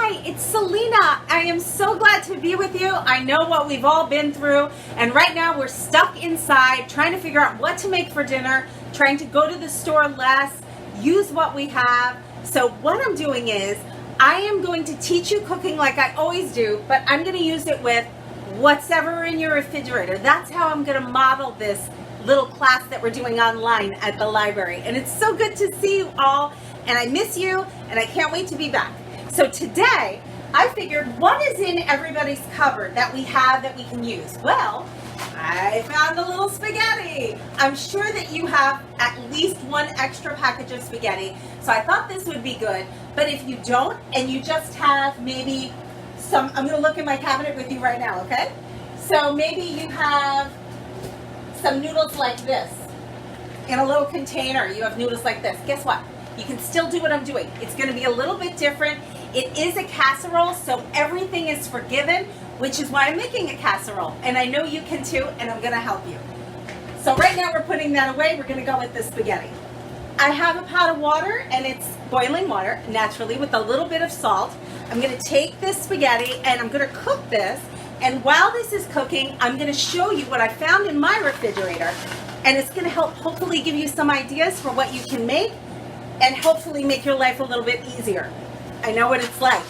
Hi, it's Selina. I am so glad to be with you. I know what we've all been through, and right now we're stuck inside trying to figure out what to make for dinner, trying to go to the store less, use what we have. So what I'm doing is I am going to teach you cooking like I always do, but I'm going to use it with what's ever in your refrigerator. That's how I'm going to model this little class that we're doing online at the library. And it's so good to see you all, and I miss you, and I can't wait to be back. So today, I figured what is in everybody's cupboard that we have that we can use? Well, I found a little spaghetti. I'm sure that you have at least one extra package of spaghetti, so I thought this would be good. But if you don't, and you just have maybe some, I'm gonna look in my cabinet with you right now, okay? So maybe you have some noodles like this. In a little container, you have noodles like this. Guess what? You can still do what I'm doing. It's gonna be a little bit different. It is a casserole, so everything is forgiven, which is why I'm making a casserole. And I know you can too, and I'm gonna help you. So right now we're putting that away. We're gonna go with the spaghetti. I have a pot of water, and it's boiling water, naturally, with a little bit of salt. I'm gonna take this spaghetti, and I'm gonna cook this. And while this is cooking, I'm gonna show you what I found in my refrigerator. And it's gonna help hopefully give you some ideas for what you can make, and hopefully make your life a little bit easier. I know what it's like.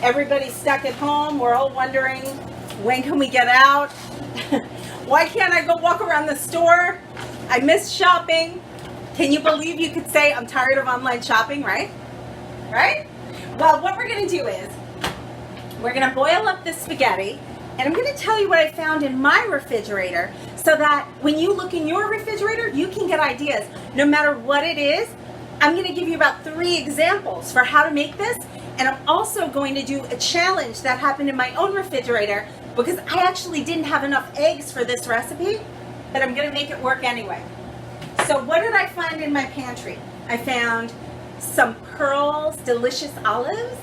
Everybody's stuck at home. We're all wondering, when can we get out? Why can't I go walk around the store? I miss shopping. Can you believe you could say, I'm tired of online shopping, right? Right? Well, what we're gonna do is, we're gonna boil up this spaghetti, and I'm gonna tell you what I found in my refrigerator, so that when you look in your refrigerator, you can get ideas. No matter what it is, I'm gonna give you about 3 examples for how to make this, and I'm also going to do a challenge that happened in my own refrigerator, because I actually didn't have enough eggs for this recipe, but I'm gonna make it work anyway. So what did I find in my pantry? I found some Pearl's delicious olives.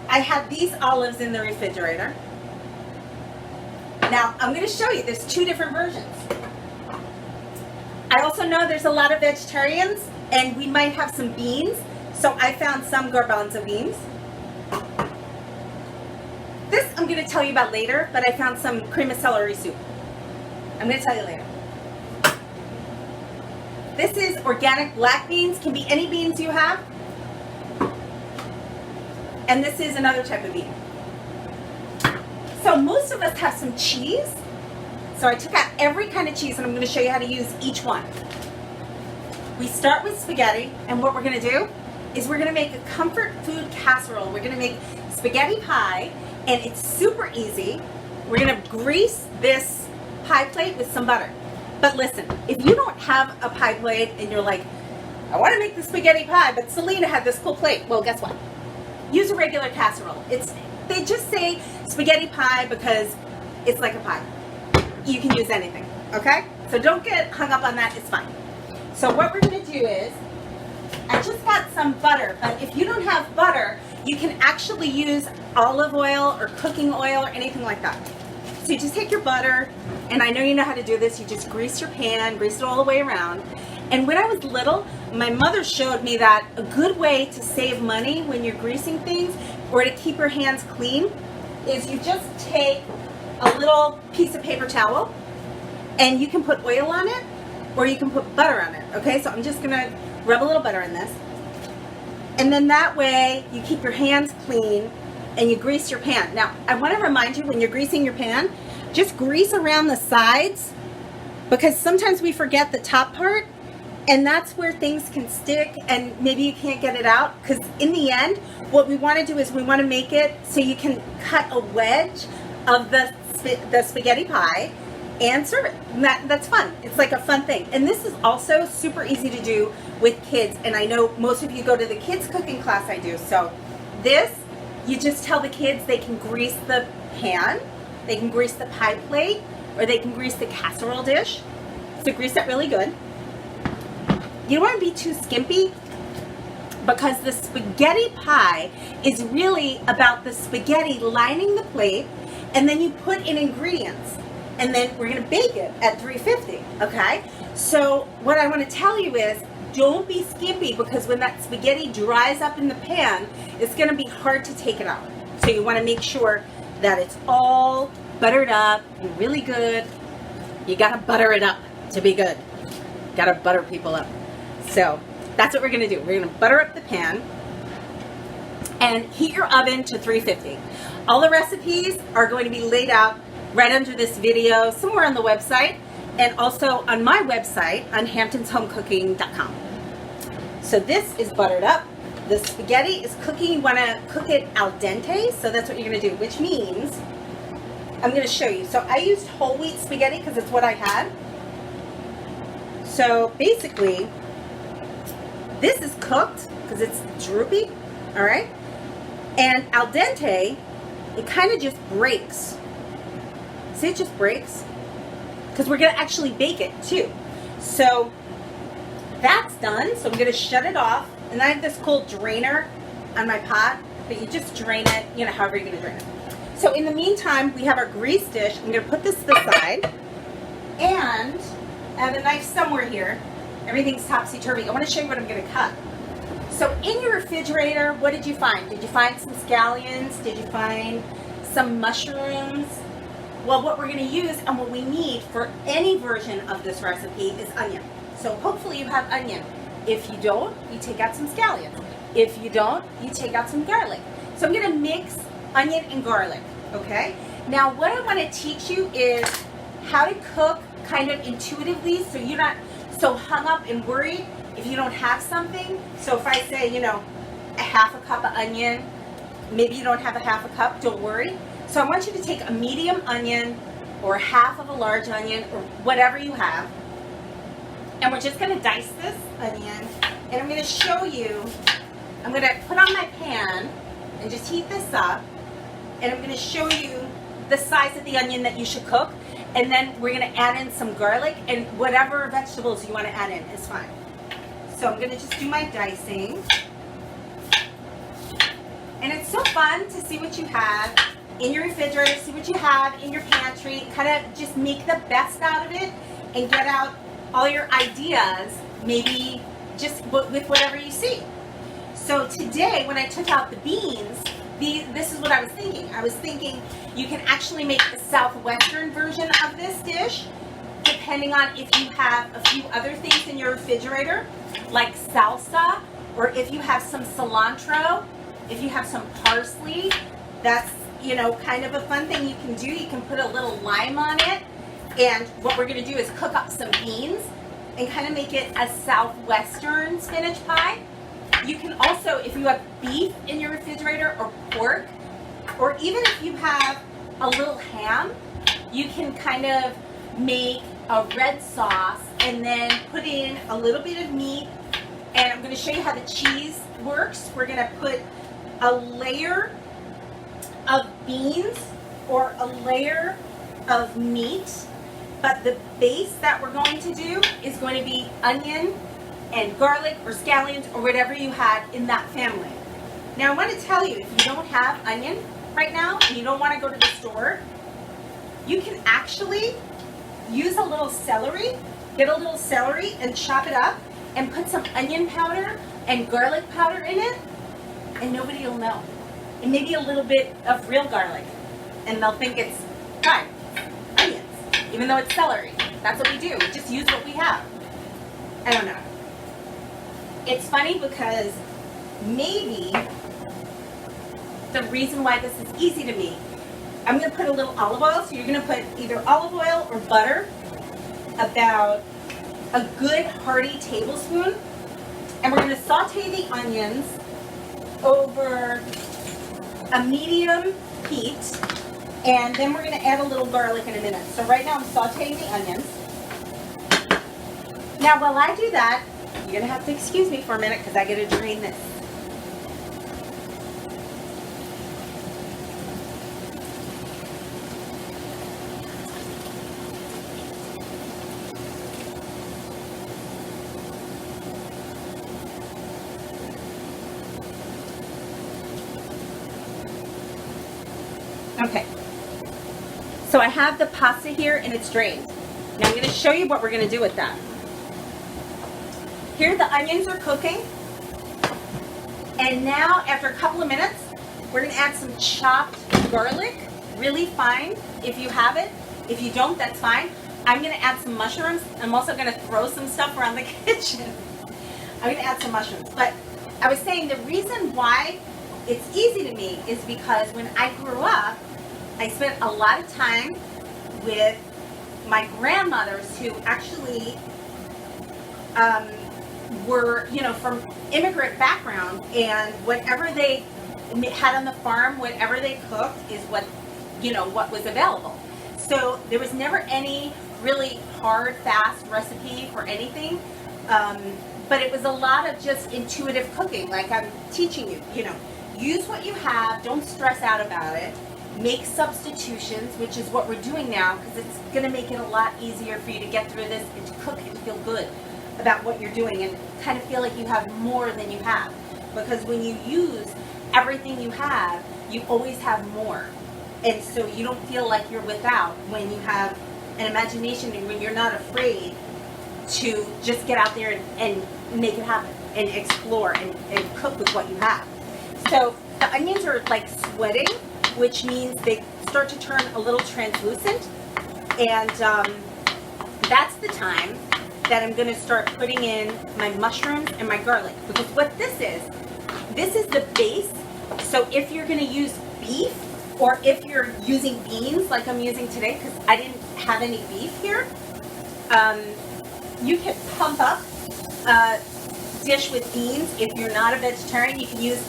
I had these olives in the refrigerator. Now, I'm gonna show you, there's 2 different versions. I also know there's a lot of vegetarians, and we might have some beans, so I found some garbanzo beans. This I'm going to tell you about later, but I found some cream of celery soup. I'm going to tell you later. This is organic black beans, can be any beans you have. And this is another type of bean. So most of us have some cheese. So I took out every kind of cheese, and I'm going to show you how to use each one. We start with spaghetti, and what we're gonna do is we're gonna make a comfort food casserole. We're gonna make spaghetti pie, and it's super easy. We're gonna grease this pie plate with some butter. But listen, if you don't have a pie plate and you're like, I wanna make the spaghetti pie, but Selina had this cool plate. Well, guess what? Use a regular casserole. They just say spaghetti pie because it's like a pie. You can use anything, okay? So don't get hung up on that, it's fine. So what we're gonna do is, I just got some butter, but if you don't have butter, you can actually use olive oil or cooking oil or anything like that. So you just take your butter, and I know you know how to do this, you just grease your pan, grease it all the way around. And when I was little, my mother showed me that a good way to save money when you're greasing things, or to keep your hands clean, is you just take a little piece of paper towel, and you can put oil on it, or you can put butter on it, okay? So I'm just gonna rub a little butter in this. And then that way, you keep your hands clean, and you grease your pan. Now, I wanna remind you, when you're greasing your pan, just grease around the sides, because sometimes we forget the top part, and that's where things can stick, and maybe you can't get it out, because in the end, what we wanna do is we wanna make it so you can cut a wedge of the spaghetti pie, and serve it. And that's fun. It's like a fun thing. And this is also super easy to do with kids. And I know most of you go to the kids cooking class I do. So this, you just tell the kids they can grease the pan, they can grease the pie plate, or they can grease the casserole dish. So grease it really good. You don't want to be too skimpy, because the spaghetti pie is really about the spaghetti lining the plate, and then you put in ingredients. And then we're gonna bake it at 350, okay? So what I wanna tell you is, don't be skimpy, because when that spaghetti dries up in the pan, it's going to be hard to take it out. So you want to make sure that it's all buttered up and really good. You got to butter it up to be good. Got to butter people up. So that's what we're going to do. We're going to butter up the pan and heat your oven to 350. All the recipes are going to be laid out right under this video, somewhere on the website, and also on my website on hamptonshomecooking.com. So this is buttered up. The spaghetti is cooking. You want to cook it al dente, so that's what you're going to do, which means I'm going to show you. So I used whole wheat spaghetti because it's what I had. So basically, this is cooked because it's droopy, all right? And al dente, it kind of just breaks. See, it just breaks? Because we're going to actually bake it too. So that's done. So I'm going to shut it off. And I have this cool drainer on my pot, but you just drain it, you know, however you're going to drain it. So in the meantime, we have our grease dish. I'm going to put this to the side. And I have a knife somewhere here. Everything's topsy-turvy. I want to show you what I'm going to cut. So in your refrigerator, what did you find? Did you find some scallions? Did you find some mushrooms? Well, what we're going to use and what we need for any version of this recipe is onion. So hopefully you have onion. If you don't, you take out some scallions. If you don't, you take out some garlic. So I'm going to mix onion and garlic, okay? Now what I want to teach you is how to cook kind of intuitively, so you're not so hung up and worried if you don't have something. So if I say, you know, a half a cup of onion, maybe you don't have a half a cup, don't worry. So I want you to take a medium onion or half of a large onion or whatever you have. And we're just going to dice this onion. And I'm going to show you, I'm going to put on my pan and just heat this up. And I'm going to show you the size of the onion that you should cook. And then we're going to add in some garlic, and whatever vegetables you want to add in is fine. So I'm going to just do my dicing. And it's so fun to see what you have in your refrigerator, see what you have in your pantry, kind of just make the best out of it and get out all your ideas, maybe just with whatever you see. So today, when I took out the beans, this is what I was thinking. I was thinking you can actually make a southwestern version of this dish, depending on if you have a few other things in your refrigerator, like salsa, or if you have some cilantro, if you have some parsley. That's, you know, kind of a fun thing you can do. You can put a little lime on it. And what we're going to do is cook up some beans and kind of make it a southwestern spinach pie. You can also, if you have beef in your refrigerator or pork, or even if you have a little ham, you can kind of make a red sauce and then put in a little bit of meat. And I'm going to show you how the cheese works. We're going to put a layer of beans or a layer of meat. But the base that we're going to do is going to be onion and garlic or scallions or whatever you had in that family. Now I want to tell you, if you don't have onion right now and you don't want to go to the store, you can actually use a little celery, get a little celery and chop it up and put some onion powder and garlic powder in it, and nobody will know. And maybe a little bit of real garlic, and they'll think it's fine. Onions. Even though it's celery. That's what we do. We just use what we have. I don't know. It's funny because maybe the reason why this is easy to me, I'm going to put a little olive oil. So you're going to put either olive oil or butter, about a good hearty tablespoon. And we're going to saute the onions over a medium heat. And then we're going to add a little garlic in a minute. So right now I'm sauteing the onions. Now while I do that, you're going to have to excuse me for a minute because I got to drain this. Okay. So I have the pasta here and it's drained. Now I'm going to show you what we're going to do with that. Here the onions are cooking. And now, after a couple of minutes, we're gonna add some chopped garlic, really fine if you have it. If you don't, that's fine. I'm gonna add some mushrooms. I'm also gonna throw some stuff around the kitchen. I'm gonna add some mushrooms. But I was saying the reason why it's easy to me is because when I grew up, I spent a lot of time with my grandmothers who actually were, you know, from immigrant background, and whatever they had on the farm, whatever they cooked is what, you know, what was available. So there was never any really hard, fast recipe for anything. But it was a lot of just intuitive cooking, like I'm teaching you, you know, use what you have, don't stress out about it, make substitutions, which is what we're doing now, because it's going to make it a lot easier for you to get through this and to cook and feel good about what you're doing and kind of feel like you have more than you have. Because when you use everything you have, you always have more. And so you don't feel like you're without when you have an imagination and when you're not afraid to just get out there and make it happen and explore and cook with what you have. So the onions are like sweating, which means they start to turn a little translucent. And that's the time that I'm going to start putting in my mushrooms and my garlic. Because what this is the base. So if you're going to use beef, or if you're using beans like I'm using today, because I didn't have any beef here, you can pump up a dish with beans. If you're not a vegetarian, you can use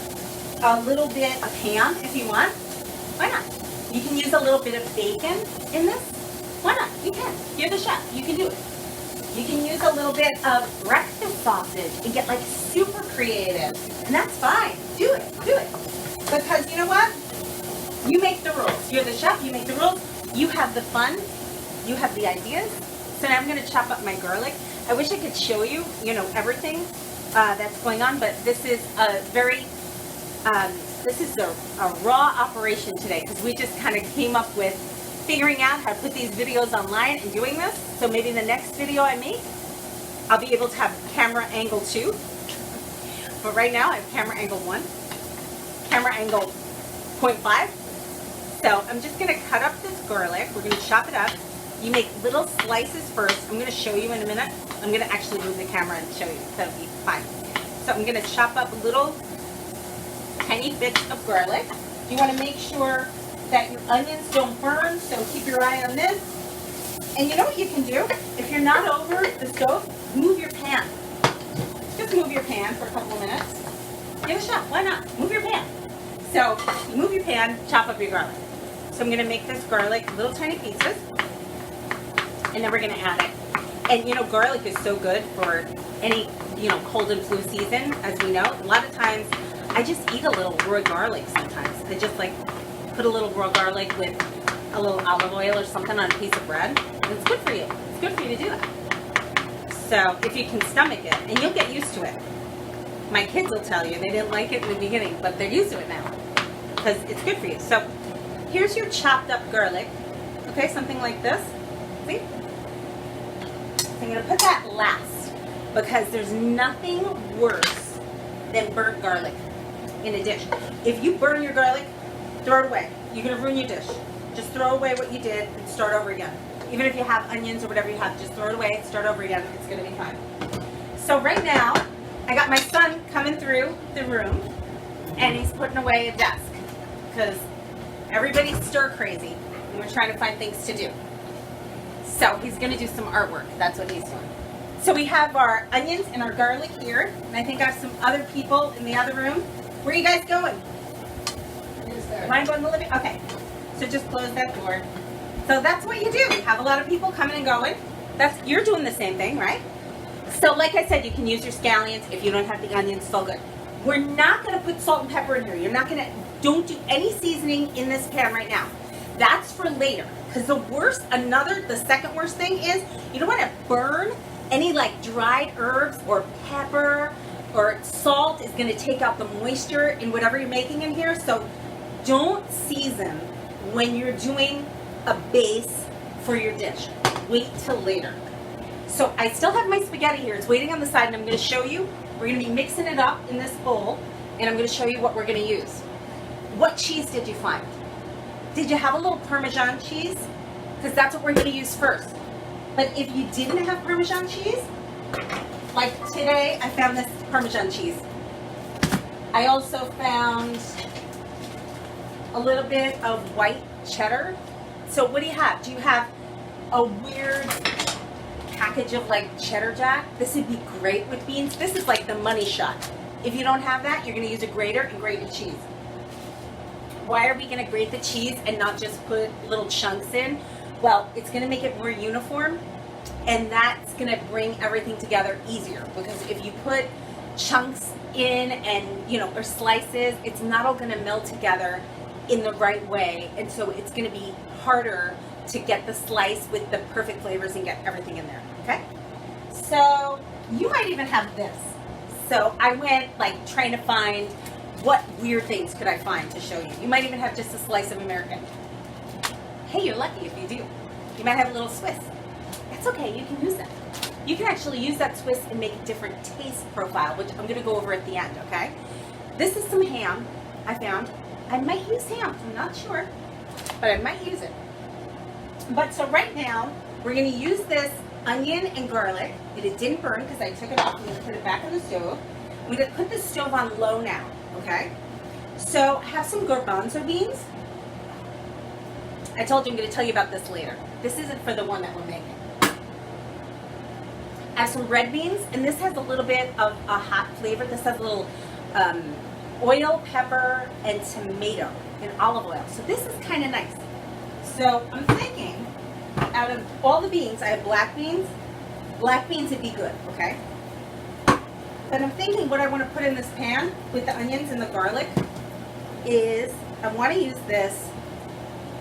a little bit of ham if you want. Why not? You can use a little bit of bacon in this. Why not? You can. You're the chef. You can do it. You can use a little bit of breakfast sausage and get like super creative. And that's fine. Do it. Do it. Because you know what? You make the rules. You're the chef. You make the rules. You have the fun. You have the ideas. So now I'm going to chop up my garlic. I wish I could show you, you know, everything that's going on, but this is a very, this is a raw operation today because we just kind of came up with figuring out how to put these videos online and doing this. So maybe the next video I make, I'll be able to have camera angle 2. But right now I have camera angle 1, camera angle 0.5. So I'm just going to cut up this garlic. We're going to chop it up. You make little slices first. I'm going to show you in a minute. I'm going to actually move the camera and show you. That'll be fine. So I'm going to chop up little tiny bits of garlic. You want to make sure that your onions don't burn, so keep your eye on this. And you know what you can do? If you're not over the stove, move your pan. Just move your pan for a couple of minutes. Give it a shot. Why not? Move your pan. So you move your pan, chop up your garlic. So I'm going to make this garlic little tiny pieces. And then we're going to add it. And you know, garlic is so good for any, you know, cold and flu season, as we know. A lot of times, I just eat a little raw garlic sometimes. I just like put a little raw garlic with a little olive oil or something on a piece of bread. And it's good for you. It's good for you to do that. So if you can stomach it, and you'll get used to it. My kids will tell you they didn't like it in the beginning, but they're used to it now because it's good for you. So here's your chopped up garlic. Okay, something like this. See? So I'm going to put that last because there's nothing worse than burnt garlic in a dish. If you burn your garlic, throw it away. You're going to ruin your dish. Just throw away what you did and start over again. Even if you have onions or whatever you have, just throw it away, start over again. It's going to be fine. So right now, I got my son coming through the room and he's putting away a desk because everybody's stir crazy and we're trying to find things to do. So he's going to do some artwork. That's what he's doing. So we have our onions and our garlic here. And I think I have some other people in the other room. Where are you guys going? Am I going to the living? Okay. So just close that door. So that's what you do. You have a lot of people coming and going. You're doing the same thing, right? So like I said, you can use your scallions. If you don't have the onions, so good. We're not going to put salt and pepper in here. Don't do any seasoning in this pan right now. That's for later. Because the second worst thing is you don't want to burn any like dried herbs or pepper or salt is going to take out the moisture in whatever you're making in here. So don't season when you're doing a base for your dish. Wait till later. So I still have my spaghetti here. It's waiting on the side, and I'm going to show you. We're going to be mixing it up in this bowl, and I'm going to show you what we're going to use. What cheese did you find? Did you have a little Parmesan cheese? Because that's what we're going to use first. But if you didn't have Parmesan cheese, like today, I found this Parmesan cheese. I also found a little bit of white cheddar. So what do you have? Do you have a weird package of like cheddar jack? This would be great with beans. This is like the money shot. If you don't have that, you're going to use a grater and grate your cheese. Why are we going to grate the cheese and not just put little chunks in? Well, it's going to make it more uniform, and that's going to bring everything together easier, because if you put chunks in and, you know, or slices, it's not all going to meld together in the right way, and so it's going to be harder to get the slice with the perfect flavors and get everything in there. Okay, so you might even have this. So I went like trying to find what weird things could I find to show you. You might even have just a slice of American. Hey, you're lucky if you do. You might have a little Swiss. That's okay, you can use that. You can actually use that Swiss and make a different taste profile, which I'm gonna go over at the end, okay? This is some ham I found. I might use ham, I'm not sure, but I might use it. But so right now, we're gonna use this onion and garlic. It didn't burn because I took it off. I'm gonna put it back on the stove. I'm gonna put the stove on low now, okay? So I have some garbanzo beans. I told you I'm gonna tell you about this later. This isn't for the one that we're making. I have some red beans, and this has a little bit of a hot flavor. This has a little oil, pepper, and tomato, and olive oil. So this is kind of nice. So I'm thinking, out of all the beans, I have black beans. Black beans would be good, okay? But I'm thinking what I want to put in this pan with the onions and the garlic is, I want to use this.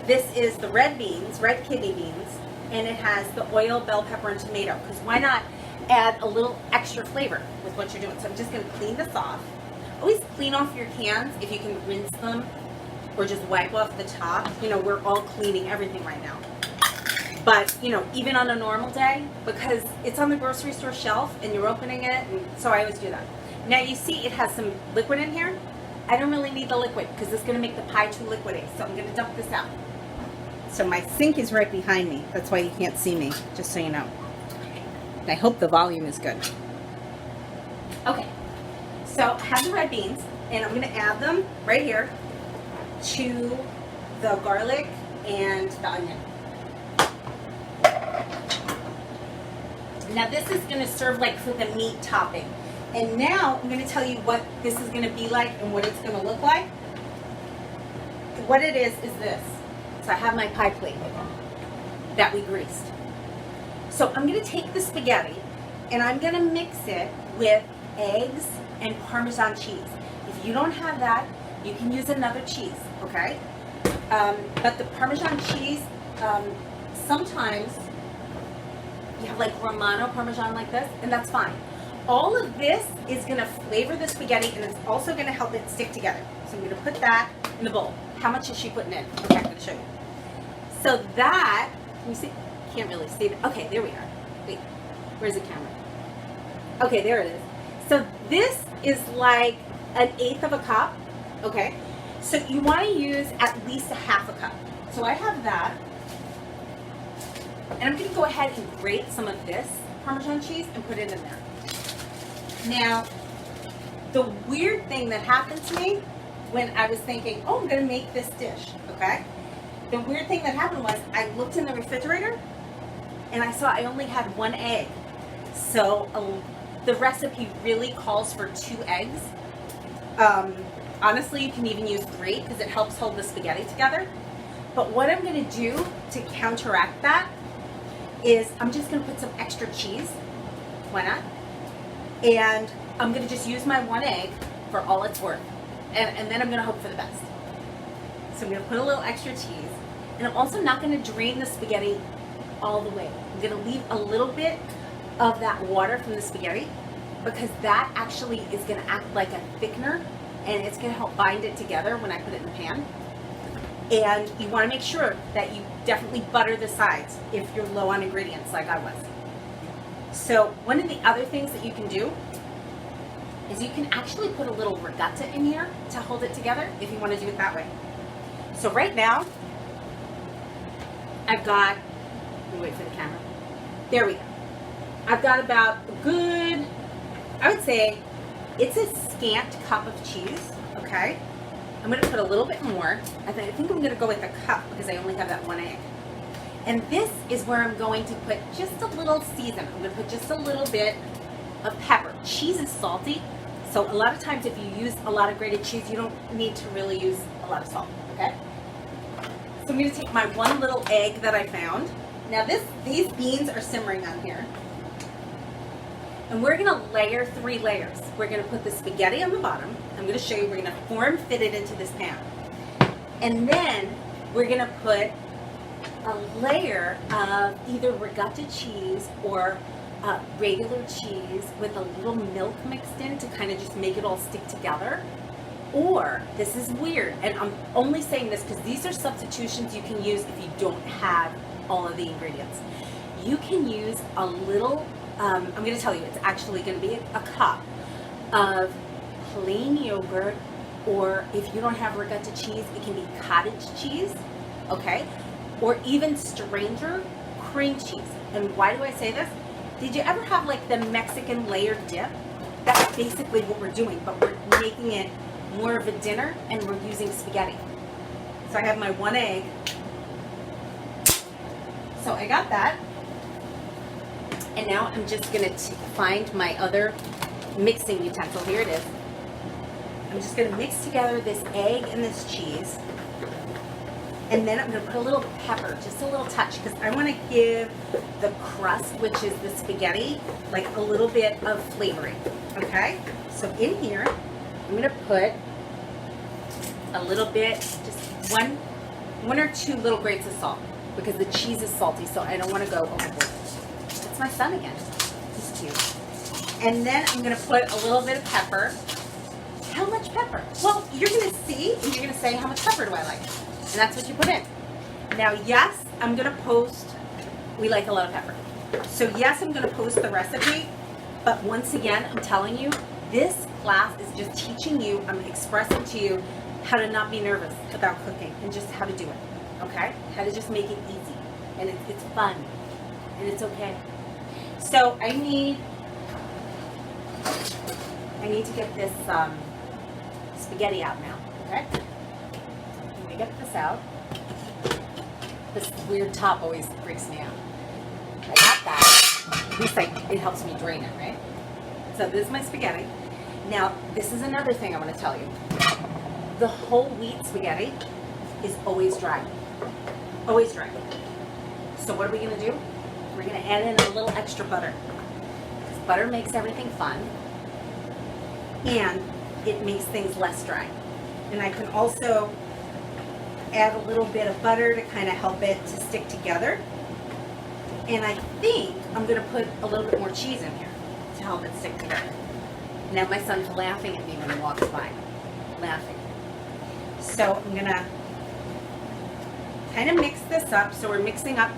This is the red beans, red kidney beans, and it has the oil, bell pepper, and tomato. Because why not add a little extra flavor with what you're doing? So I'm just going to clean this off. Always clean off your cans if you can rinse them, or just wipe off the top. You know, we're all cleaning everything right now. But, you know, even on a normal day, because it's on the grocery store shelf and you're opening it, and so I always do that. Now you see it has some liquid in here. I don't really need the liquid because it's going to make the pie too liquidy. So I'm going to dump this out. So my sink is right behind me. That's why you can't see me, just so you know. I hope the volume is good. Okay, so I have the red beans, and I'm going to add them right here to the garlic and the onion. Now this is going to serve like for the meat topping. And now I'm going to tell you what this is going to be like and what it's going to look like. What it is this. So I have my pie plate that we greased. So I'm going to take the spaghetti and I'm going to mix it with eggs and Parmesan cheese. If you don't have that, you can use another cheese, okay? But the Parmesan cheese, sometimes you have like Romano Parmesan like this, and that's fine. All of this is going to flavor the spaghetti, and it's also going to help it stick together. So I'm going to put that in the bowl. How much is she putting in? Okay, I'm going to show you. So that, can you see? Can't really see that. Okay, there we are. Wait, where's the camera? Okay, there it is. So this is like 1/8 of a cup, okay? So you want to use at least 1/2 a cup. So I have that. And I'm going to go ahead and grate some of this Parmesan cheese and put it in there. Now, the weird thing that happened to me when I was thinking, oh, I'm going to make this dish, okay? The weird thing that happened was I looked in the refrigerator and I saw I only had 1 egg. So the recipe really calls for 2 eggs. Honestly, you can even use 3 because it helps hold the spaghetti together. But what I'm going to do to counteract that is I'm just going to put some extra cheese. Why not? And I'm going to just use my 1 egg for all it's worth. And then I'm going to hope for the best. So I'm going to put a little extra cheese. And I'm also not going to drain the spaghetti all the way. I'm going to leave a little bit of that water from the spaghetti because that actually is going to act like a thickener and it's going to help bind it together when I put it in the pan. And you want to make sure that you definitely butter the sides if you're low on ingredients like I was. So one of the other things that you can do is you can actually put a little regatta in here to hold it together if you want to do it that way. So right now, I've got, let me wait for the camera. There we go. I've got about a good, I would say, it's a scant cup of cheese, okay? I'm gonna put a little bit more. I think I'm gonna go with a cup because I only have that one egg. And this is where I'm going to put just a little season. I'm gonna put just a little bit of pepper. Cheese is salty, so a lot of times if you use a lot of grated cheese, you don't need to really use a lot of salt, okay? So I'm gonna take my one little egg that I found. Now these beans are simmering on here. And we're gonna layer 3 layers. We're gonna put the spaghetti on the bottom. I'm gonna show you, we're gonna form fit it into this pan. And then we're gonna put a layer of either regatta cheese or regular cheese with a little milk mixed in to kind of just make it all stick together. Or, this is weird, and I'm only saying this because these are substitutions you can use if you don't have all of the ingredients. You can use a little, I'm going to tell you, it's actually going to be a cup of plain yogurt, or if you don't have regatta cheese, it can be cottage cheese, okay? Or even stranger cream cheese. And why do I say this? Did you ever have like the Mexican layered dip? That's basically what we're doing, but we're making it more of a dinner and we're using spaghetti. So I have my one egg. So I got that. And now I'm just gonna find my other mixing utensil. Here it is. I'm just gonna mix together this egg and this cheese. And then I'm gonna put a little pepper, just a little touch, because I wanna give the crust, which is the spaghetti, like a little bit of flavoring, okay? So in here, I'm gonna put a little bit, just one or two little grates of salt, because the cheese is salty, so I don't wanna go overboard. That's my son again, he's cute. And then I'm gonna put a little bit of pepper. How much pepper? Well, you're gonna see, and you're gonna say, how much pepper do I like? And that's what you put in. Now, yes, I'm gonna post, we like a lot of pepper. So yes, I'm gonna post the recipe, but once again, I'm telling you, this class is just teaching you, I'm expressing to you how to not be nervous about cooking and just how to do it, okay? How to just make it easy, and it's fun, and it's okay. So I need to get this spaghetti out now, okay? Get this out. This weird top always freaks me out. I got that. At least it helps me drain it, right? So this is my spaghetti. Now, this is another thing I want to tell you. The whole wheat spaghetti is always dry. Always dry. So what are we going to do? We're going to add in a little extra butter. Because butter makes everything fun. And it makes things less dry. And I can also add a little bit of butter to kind of help it to stick together. And I think I'm going to put a little bit more cheese in here to help it stick together. Now my son's laughing at me when he walks by. Laughing. So I'm going to kind of mix this up. So we're mixing up.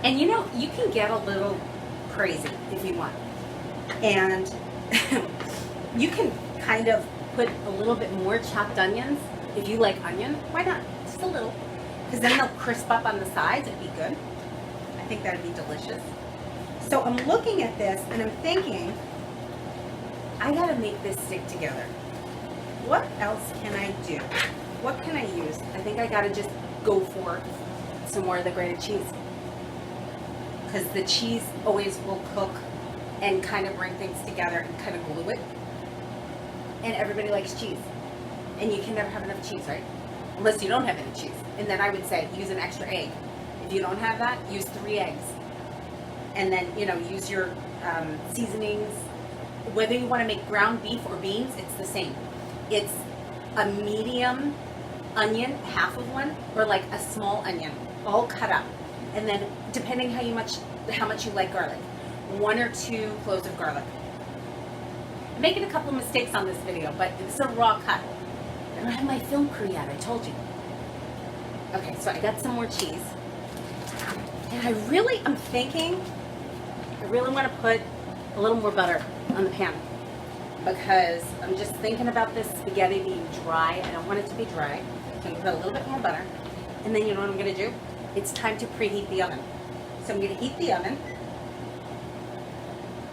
And you know, you can get a little crazy if you want. And you can kind of put a little bit more chopped onions. If you like onion, why not? Just a little. Because then they'll crisp up on the sides. It'd be good. I think that'd be delicious. So I'm looking at this and I'm thinking, I gotta make this stick together. What else can I do? What can I use? I think I gotta just go for some more of the grated cheese. Because the cheese always will cook and kind of bring things together and kind of glue it. And everybody likes cheese. And you can never have enough cheese, right? Unless you don't have any cheese. And then I would say use an extra egg. If you don't have that, use 3 eggs. And then, you know, use your seasonings. Whether you want to make ground beef or beans, it's the same. It's a medium onion, half of one, or like a small onion, all cut up. And then, depending how much you like garlic, 1 or 2 cloves of garlic. I'm making a couple of mistakes on this video, but it's a raw cut. I don't have my film crew yet, I told you. Okay, so I got some more cheese. And I really am thinking, I really want to put a little more butter on the pan because I'm just thinking about this spaghetti being dry. I don't want it to be dry. So I'm going to put a little bit more butter. And then you know what I'm going to do? It's time to preheat the oven. So I'm going to heat the oven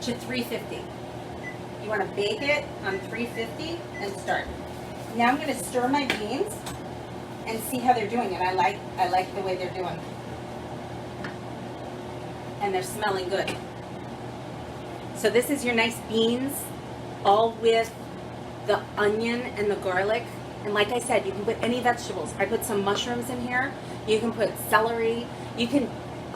to 350. You want to bake it on 350 and start. Now I'm going to stir my beans and see how they're doing. And I like the way they're doing. And they're smelling good. So this is your nice beans, all with the onion and the garlic. And like I said, you can put any vegetables. I put some mushrooms in here. You can put celery. You can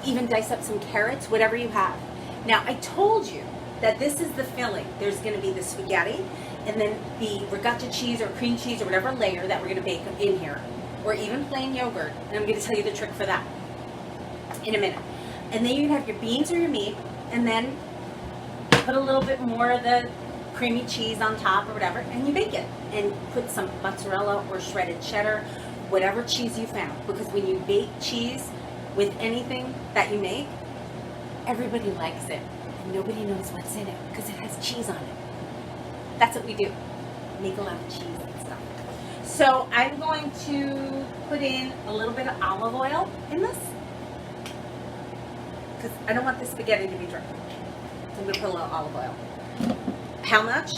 even dice up some carrots, whatever you have. Now, I told you that this is the filling. There's going to be the spaghetti and then the ricotta cheese or cream cheese or whatever layer that we're going to bake in here, or even plain yogurt. And I'm going to tell you the trick for that in a minute. And then you can have your beans or your meat, and then put a little bit more of the creamy cheese on top or whatever, and you bake it. And put some mozzarella or shredded cheddar, whatever cheese you found. Because when you bake cheese with anything that you make, everybody likes it. And nobody knows what's in it because it has cheese on it. That's what we do. Make a lot of cheese and stuff. So I'm going to put in a little bit of olive oil in this because I don't want the spaghetti to be dry. So I'm going to put a little olive oil. How much?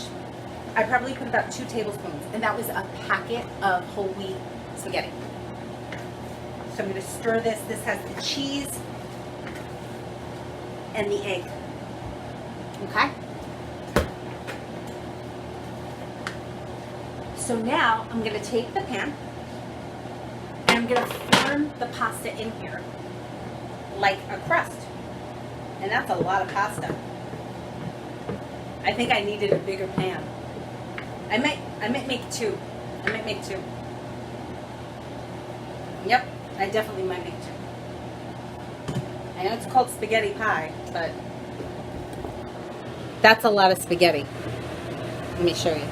I probably put about 2 tablespoons, and that was a packet of whole wheat spaghetti. So I'm going to stir this. This has the cheese and the egg. Okay? So now I'm going to take the pan and I'm going to form the pasta in here like a crust. And that's a lot of pasta. I think I needed a bigger pan. I might make 2. I might make 2. Yep, I definitely might make 2. I know it's called spaghetti pie, but that's a lot of spaghetti. Let me show you.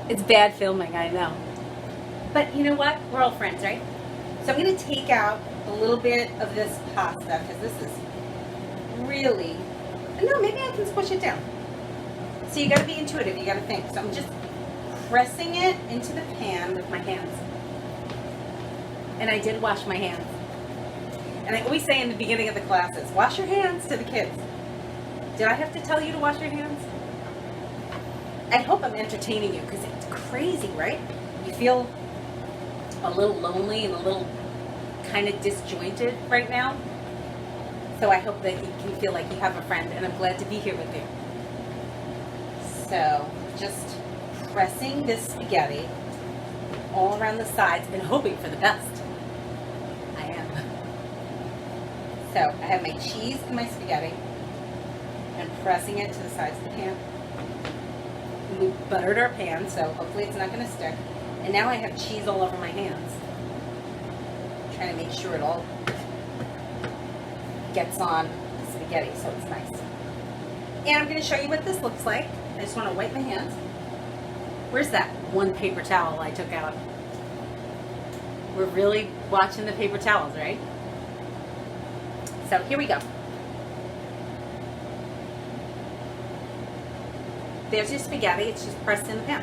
It's bad filming, I know. But you know what? We're all friends, right? So I'm going to take out a little bit of this pasta because this is really... No, maybe I can squish it down. So you got to be intuitive. You got to think. So I'm just pressing it into the pan with my hands. And I did wash my hands. And I always say in the beginning of the classes, wash your hands to the kids. Did I have to tell you to wash your hands? I hope I'm entertaining you because it's crazy, right? You feel a little lonely and a little kind of disjointed right now. So I hope that you can feel like you have a friend, and I'm glad to be here with you. So just pressing this spaghetti all around the sides and hoping for the best. I am. So I have my cheese and my spaghetti and pressing it to the sides of the pan. We buttered our pan, so hopefully it's not going to stick. And now I have cheese all over my hands. I'm trying to make sure it all gets on the spaghetti so it's nice. And I'm going to show you what this looks like. I just want to wipe my hands. Where's that one paper towel I took out? We're really watching the paper towels, right? So here we go. There's your spaghetti. It's just pressed in the pan.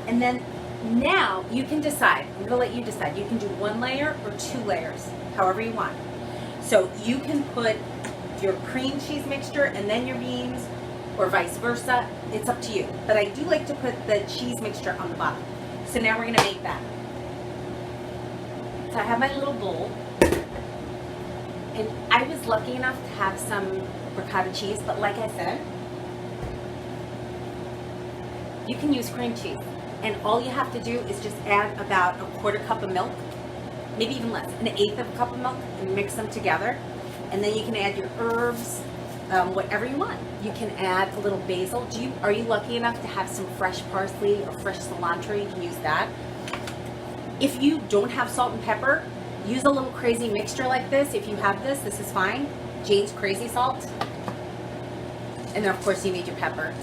And then now you can decide. I'm going to let you decide. You can do 1 layer or 2 layers, however you want. So you can put your cream cheese mixture and then your beans, or vice versa. It's up to you. But I do like to put the cheese mixture on the bottom. So now we're going to make that. So I have my little bowl. And I was lucky enough to have some ricotta cheese, but like I said, you can use cream cheese. And all you have to do is just add about a 1/4 cup of milk, maybe even less, 1/8 of a cup of milk, and mix them together. And then you can add your herbs, whatever you want. You can add a little basil. Are you lucky enough to have some fresh parsley or fresh cilantro? You can use that. If you don't have salt and pepper, use a little crazy mixture like this. If you have this, this is fine. Jane's Crazy Salt. And then of course you need your pepper.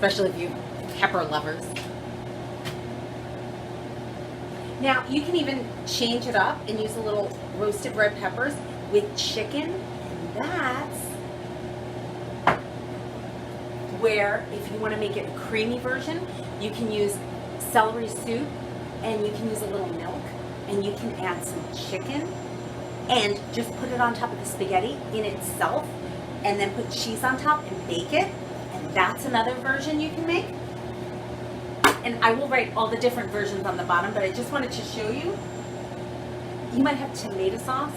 especially if you pepper lovers. Now, you can even change it up and use a little roasted red peppers with chicken, and that's where, if you want to make it a creamy version, you can use celery soup, and you can use a little milk, and you can add some chicken, and just put it on top of the spaghetti in itself, and then put cheese on top and bake it, and that's another version you can make. And I will write all the different versions on the bottom, but I just wanted to show you. You might have tomato sauce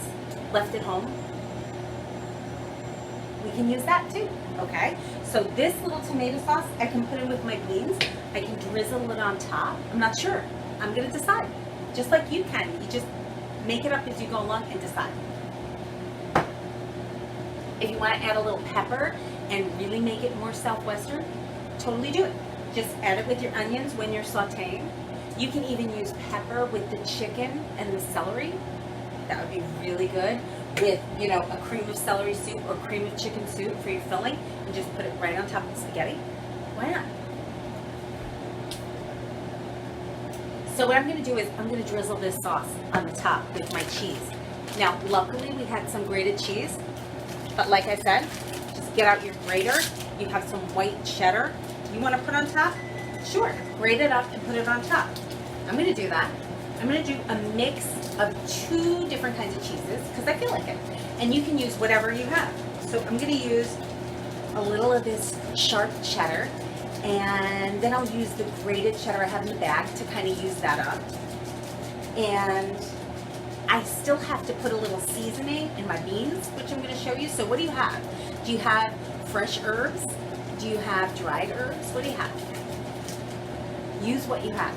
left at home. We can use that too, okay? So this little tomato sauce, I can put in with my beans. I can drizzle it on top. I'm not sure. I'm gonna decide. Just like you can. You just make it up as you go along and decide. If you wanna add a little pepper and really make it more Southwestern, totally do it. Just add it with your onions when you're sauteing. You can even use pepper with the chicken and the celery. That would be really good with, you know, a cream of celery soup or cream of chicken soup for your filling, and just put it right on top of the spaghetti. Why not? So what I'm gonna do is I'm gonna drizzle this sauce on the top with my cheese. Now, luckily we had some grated cheese, but like I said, just get out your grater. You have some white cheddar you want to put on top? Sure, grate it up and put it on top. I'm going to do that. I'm going to do a mix of 2 different kinds of cheeses because I feel like it. And you can use whatever you have. So I'm going to use a little of this sharp cheddar, and then I'll use the grated cheddar I have in the bag to kind of use that up. And I still have to put a little seasoning in my beans, which I'm going to show you. So what do you have? Do you have fresh herbs? Do you have dried herbs? What do you have? Use what you have.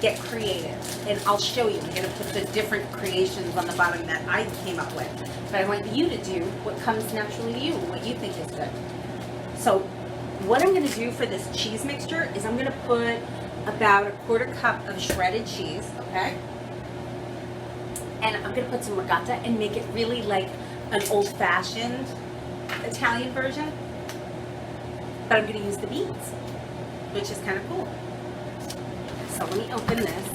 Get creative. And I'll show you. I'm going to put the different creations on the bottom that I came up with. But I want you to do what comes naturally to you, what you think is good. So what I'm going to do for this cheese mixture is I'm going to put about a 1/4 cup of shredded cheese, okay? And I'm going to put some ricotta and make it really like an old-fashioned Italian version. But I'm going to use the beans, which is kind of cool. So let me open this.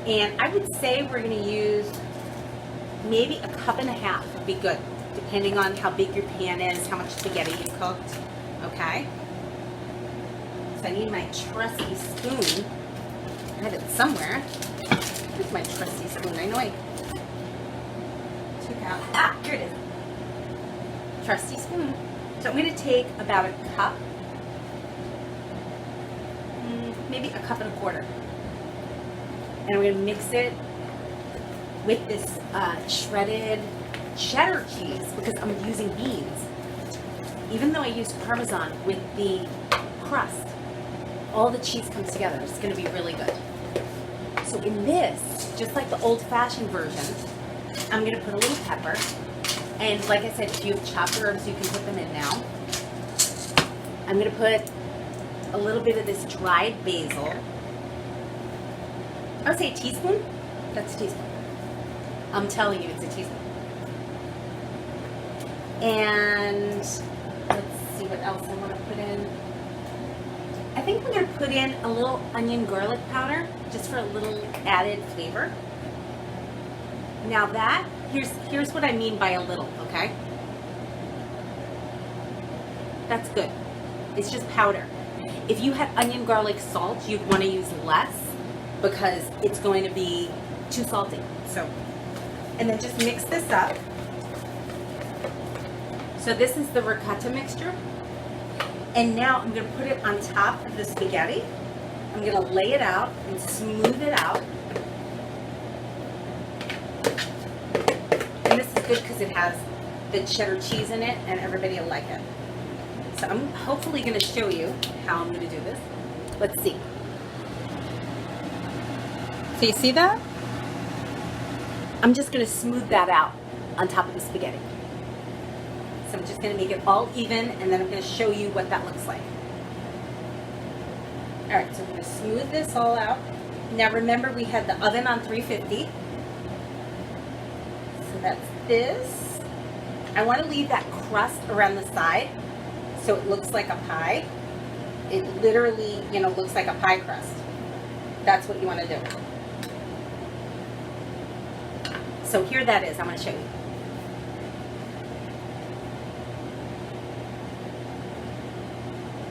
And I would say we're going to use maybe 1.5 cups would be good, depending on how big your pan is, how much spaghetti you cooked. Okay? So I need my trusty spoon. I have it somewhere. Where's my trusty spoon? I know I took out. Ah, here it is. Trusty spoon. So I'm going to take about 1 cup, maybe 1.25 cups. And I'm going to mix it with this shredded cheddar cheese because I'm using beans. Even though I use Parmesan with the crust, all the cheese comes together. It's going to be really good. So in this, just like the old-fashioned version, I'm going to put a little pepper. And like I said, if you have chopped herbs, you can put them in now. I'm going to put a little bit of this dried basil. I would say a teaspoon. That's a teaspoon. I'm telling you, it's a teaspoon. And let's see what else I want to put in. I think I'm going to put in a little onion garlic powder just for a little added flavor. Now that, here's what I mean by a little, okay? That's good. It's just powder. If you had onion garlic salt, you'd want to use less because it's going to be too salty. So, and then just mix this up. So this is the ricotta mixture. And now I'm going to put it on top of the spaghetti. I'm going to lay it out and smooth it out. And this is good because it has the cheddar cheese in it and everybody will like it. So I'm hopefully going to show you how I'm going to do this. Let's see. So you see that? I'm just going to smooth that out on top of the spaghetti. So I'm just going to make it all even, and then I'm going to show you what that looks like. All right, so I'm going to smooth this all out. Now remember, we had the oven on 350. So that's this. I want to leave that crust around the side so it looks like a pie. it literally, you know, looks like a pie crust. That's what you want to do. So here that is. I'm going to show you.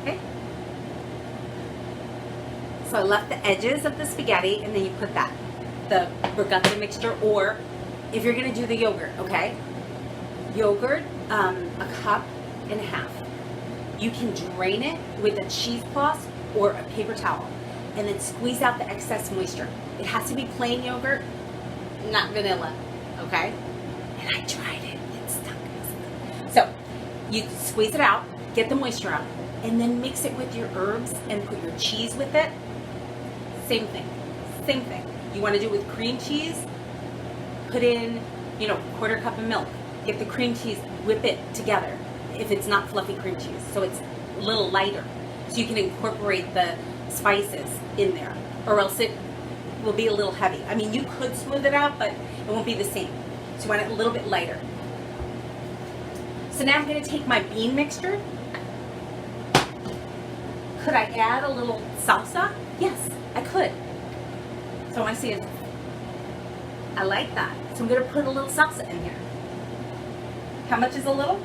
Okay. So I left the edges of the spaghetti, and then you put that, the ragazzi mixture, or if you're going to do the yogurt, okay? Yogurt, a cup and a half. You can drain it with a cheesecloth or a paper towel, and then squeeze out the excess moisture. It has to be plain yogurt, not vanilla, okay? And I tried it, it stunk. So you squeeze it out, get the moisture out, and then mix it with your herbs and put your cheese with it. Same thing, same thing. You want to do it with cream cheese, put in, you know, quarter cup of milk. Get the cream cheese, whip it together if it's not fluffy cream cheese, so it's a little lighter. So you can incorporate the spices in there, or else it will be a little heavy. I mean, you could smooth it out, but it won't be the same. So you want it a little bit lighter. So now I'm going to take my bean mixture. Could I add a little salsa? Yes, I could. So I want to see it. I like that. So I'm going to put a little salsa in here. How much is a little?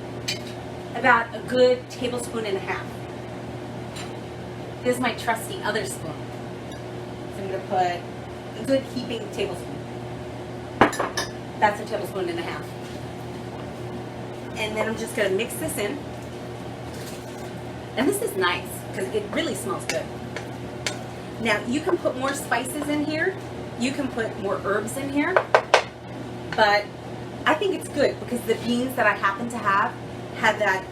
About a good tablespoon and a half. This is my trusty other spoon. So I'm going to put a good heaping tablespoon. That's a tablespoon and a half. And then I'm just going to mix this in. And this is nice because it really smells good. Now you can put more spices in here. You can put more herbs in here. But I think it's good because the beans that I happen to have that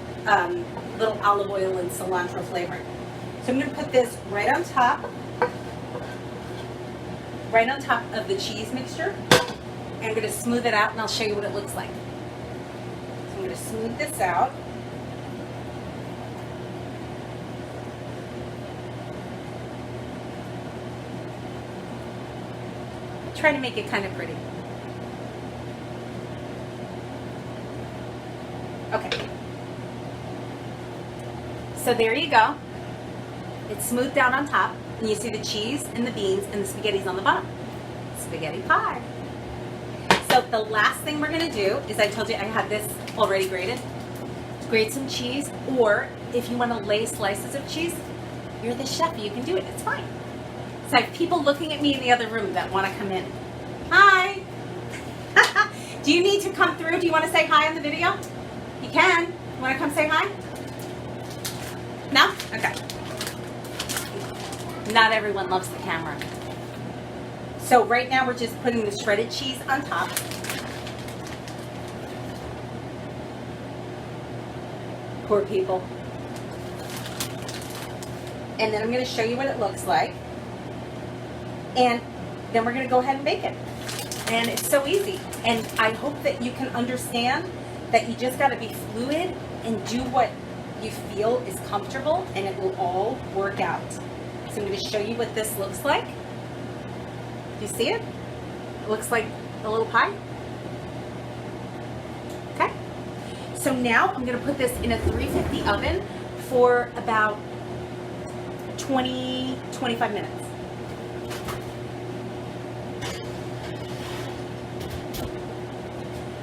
little olive oil and cilantro flavoring. So I'm going to put this right on top of the cheese mixture. And I'm going to smooth it out, and I'll show you what it looks like. So I'm going to smooth this out. Try to make it kind of pretty. Okay. So there you go. It's smoothed out on top, and you see the cheese and the beans and the spaghetti's on the bottom. Spaghetti pie. So the last thing we're going to do is, I told you I had this already grated. Grate some cheese, or if you want to lay slices of cheese, you're the chef, you can do it. It's fine. So I have people looking at me in the other room that want to come in. Hi. Do you need to come through? Do you want to say hi on the video? You can. You want to come say hi? No? Okay. Not everyone loves the camera. So right now we're just putting the shredded cheese on top. Poor people. And then I'm going to show you what it looks like. And then we're going to go ahead and bake it. And it's so easy. And I hope that you can understand that you just got to be fluid and do what you feel is comfortable, and it will all work out. So I'm going to show you what this looks like. Do you see it? It looks like a little pie. Okay. So now I'm going to put this in a 350 oven for about 20-25 minutes.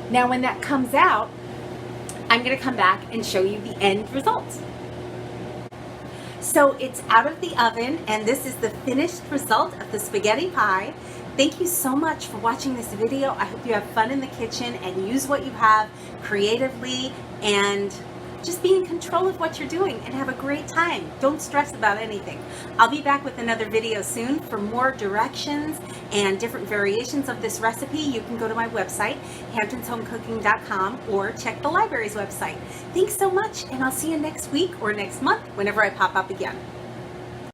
Now when that comes out, I'm going to come back and show you the end result. So it's out of the oven, and this is the finished result of the spaghetti pie. Thank you so much for watching this video. I hope you have fun in the kitchen and use what you have creatively, and just be in control of what you're doing and have a great time. Don't stress about anything. I'll be back with another video soon. For more directions and different variations of this recipe, you can go to my website, hamptonshomecooking.com, or check the library's website. Thanks so much, and I'll see you next week or next month whenever I pop up again.